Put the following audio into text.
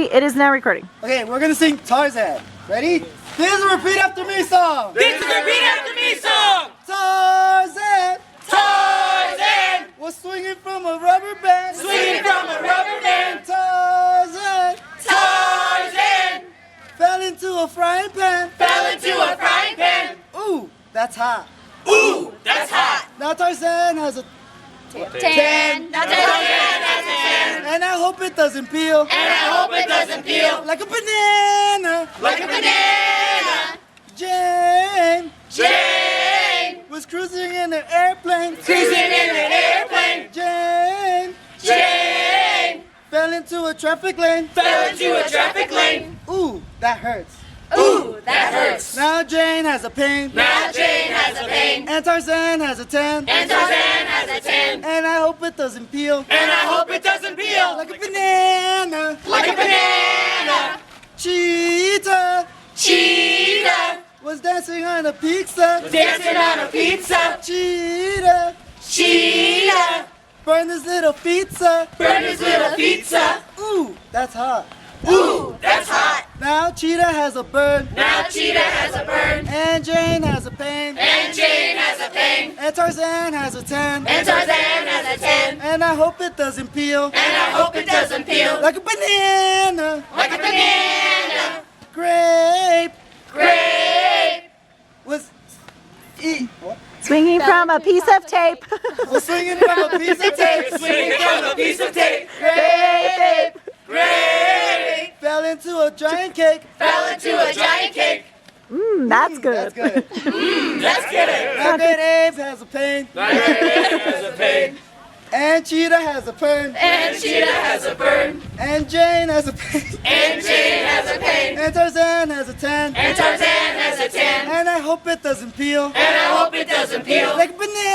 3, it is now recording. Okay, we're gonna sing Tarzan. Ready? This is a repeat after me song. This is a repeat after me song. Tarzan Tarzan was swinging from a rubber band. swinging from a rubber band. Tarzan Tarzan fell into a frying pan. fell into a frying pan. Ooh, that's hot. Ooh, that's hot. Now Tarzan has a 10. Now Tarzan has a 10. and I hope it doesn't peel And I hope it doesn't peel like a banana. like a banana. Jane Jane was cruising in an airplane. cruising in an airplane. Jane Jane fell into a traffic lane. fell into a traffic lane. Ooh, that hurts. Ooh, that hurts. Now Jane has a pain. Now Jane has a pain. And Tarzan has a 10. And Tarzan has a 10. And I hope it doesn't peel And I hope it doesn't peel like a banana. like a banana. Cheetah Cheetah was dancing on a pizza. dancing on a pizza. Cheetah Cheetah burned his little pizza. burned his little pizza. Ooh, that's hot. Ooh, that's hot. Now Cheetah has a burn. Now Cheetah has a burn. And Jane has a pain. And Jane has a pain. And Tarzan has a 10. And Tarzan has a 10. And I hope it doesn't peel And I hope it doesn't peel like a banana. like a banana. Grape Grape was what? Swinging from a piece of tape. Was swinging from a piece of tape. swinging from a piece of tape. Grape Grape fell into a giant cake. fell into a giant cake. That's good. That's good. Let's get it. Now Great Ape has a pain. Grape has a pain. And Cheetah has a burn. And Cheetah has a burn. And Jane has a pain. And Jane has a pain. And Tarzan has a 10. And Tarzan has a 10. And I hope it doesn't peel And I hope it doesn't peel like a banana.